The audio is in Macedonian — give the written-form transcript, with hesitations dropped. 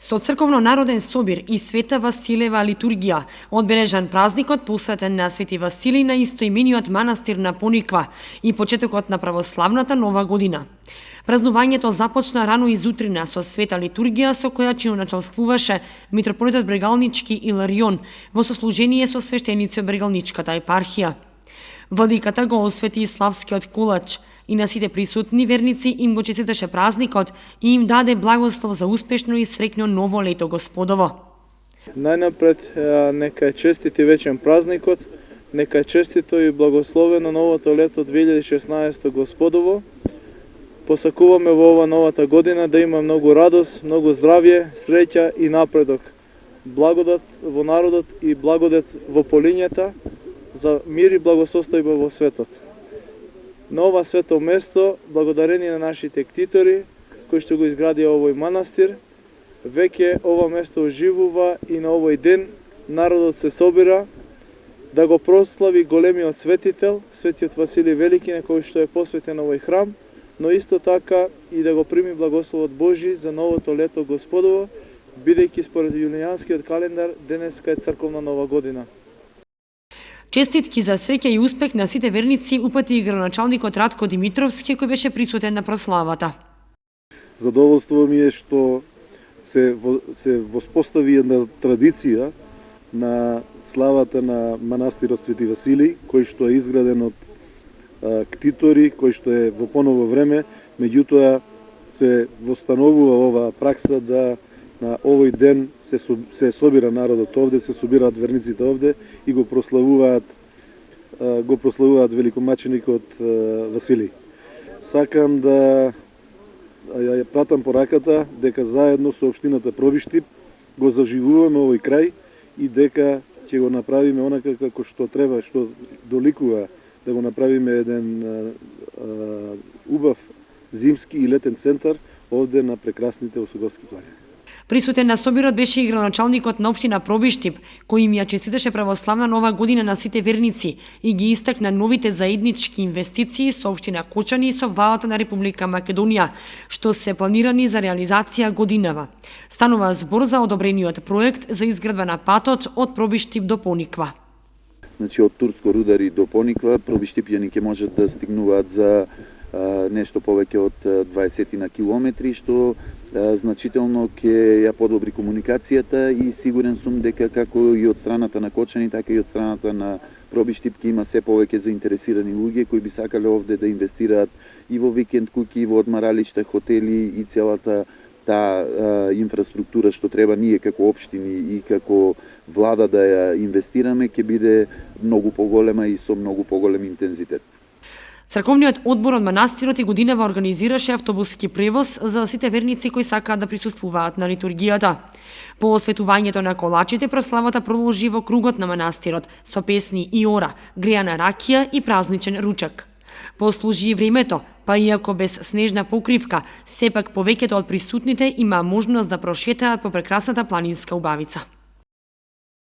Со црковно-народен собир и Света Василева литургија одбележан празникот посветен на Свети Василий на истоимениот манастир на Пониква и почетокот на православната нова година. Празнувањето започна рано изутрина со света литургија со која началствуваше митрополитот Брегалнички Иларион во сослужение со свештеници од Брегалничката епархија. Владиката го освети славскиот колач и на сите присутни верници им го честиташе празникот и им даде благослов за успешно и среќно ново лето Господово. Најнапред нека е честит и вечен празникот, нека е честито и благословено новото лето 2016 Господово. Посакуваме во ова новата година да има многу радост, многу здравје, среќа и напредок. Благодат во народот и благодат во полињата, за мир и благосостојба во светот. На ова свето место, благодарение на нашите ктитори, кои што го изградија овој манастир, веќе ова место оживува и на овој ден народот се собира да го прослави големиот светител, светиот Василий Велики, на кој што е посветен овој храм, но исто така и да го прими благословот Божи за новото лето Господово, бидејќи според јулијанскиот календар денеска е црковна нова година. Честитки за среќа и успех на сите верници упати и градоначалникот Радко Димитровски, кој беше присутен на прославата. Задоволство ми е што се воспостави една традиција на славата на манастирот Свети Василий, кој што е изграден од ктитори, кој што е во поново време, меѓутоа се востановува оваа пракса да на овој ден се собира народот овде, се собираат верниците овде и го прославуваат великомаченикот Василий. Сакам да ја пратам пораката дека заедно со општината Пробиштип го заживуваме овој крај и дека ќе го направиме онака како што треба, што доликува да го направиме еден убав зимски и летен центар овде на прекрасните Осоговски планини. Присутен на собирот беше и градоначалникот на општина Пробиштип, кој им ја честиташе православна нова година на сите верници и ги истакна новите заеднички инвестиции со општина Кочани и со владата на Република Македонија, што се планирани за реализација годинава. Станува збор за одобрениот проект за изградба на патот од Пробиштип до Пониква. Значи од Турско Рудари до Пониква, пробиштипјани ќе можат да стигнуваат за нешто повеќе од 20 на километри, што значително ќе ја подобри комуникацијата и сигурен сум дека како и од страната на Кочани, така и од страната на Пробиштип ќе има се повеќе заинтересирани луѓе кои би сакале овде да инвестираат и во викенд куќи, и во одмаралишта, хотели и целата таа инфраструктура што треба ние како општини и како влада да ја инвестираме, ќе биде многу поголема и со многу поголем интензитет. Црковниот одбор од манастирот и годинава организираше автобуски превоз за сите верници кои сакаат да присуствуваат на литургијата. По осветувањето на колачите, прославата продолжи во кругот на манастирот со песни и ора, греана ракија и празничен ручак. Послужи и времето, па иако без снежна покривка, сепак повеќето од присутните има можност да прошетаат по прекрасната планинска убавица.